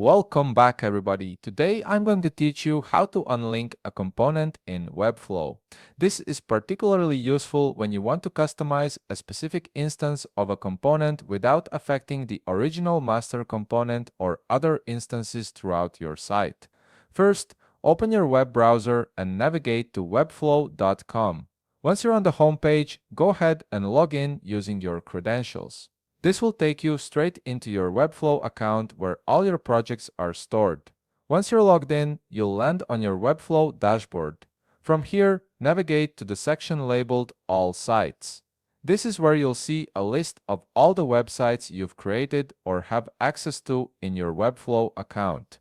Welcome back everybody. Today I'm going to teach you how to unlink a component in Webflow. This is particularly useful when you want to customize a specific instance of a component without affecting the original master component or other instances throughout your site. First, open your web browser and navigate to webflow.com. Once you're on the home page, go ahead and log in using your credentials. This will take you straight into your Webflow account where all your projects are stored. Once you're logged in, you'll land on your Webflow dashboard. From here, navigate to the section labeled All Sites. This is where you'll see a list of all the websites you've created or have access to in your Webflow account.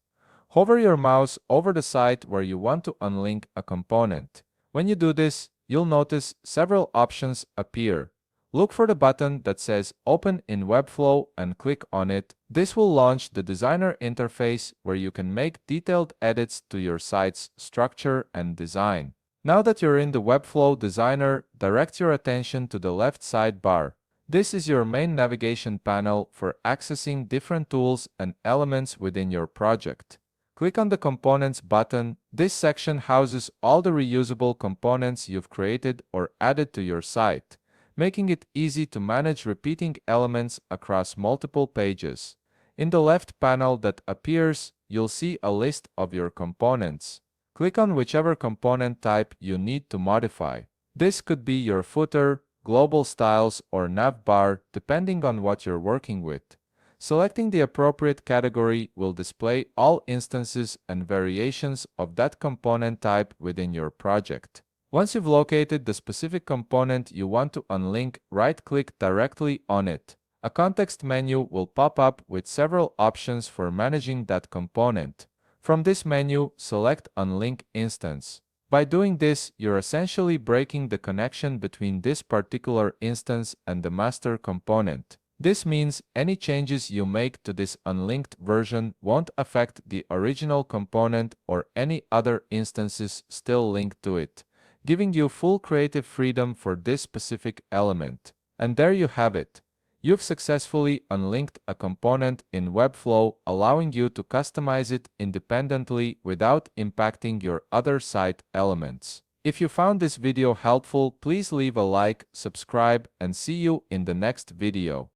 Hover your mouse over the site where you want to unlink a component. When you do this, you'll notice several options appear. Look for the button that says Open in Webflow and click on it. This will launch the designer interface where you can make detailed edits to your site's structure and design. Now that you're in the Webflow designer, direct your attention to the left sidebar. This is your main navigation panel for accessing different tools and elements within your project. Click on the Components button. This section houses all the reusable components you've created or added to your site, making it easy to manage repeating elements across multiple pages. In the left panel that appears, you'll see a list of your components. Click on whichever component type you need to modify. This could be your footer, global styles, or navbar, depending on what you're working with. Selecting the appropriate category will display all instances and variations of that component type within your project. Once you've located the specific component you want to unlink, right-click directly on it. A context menu will pop up with several options for managing that component. From this menu, select Unlink Instance. By doing this, you're essentially breaking the connection between this particular instance and the master component. This means any changes you make to this unlinked version won't affect the original component or any other instances still linked to it, giving you full creative freedom for this specific element. And there you have it. You've successfully unlinked a component in Webflow, allowing you to customize it independently without impacting your other site elements. If you found this video helpful, please leave a like, subscribe, and see you in the next video.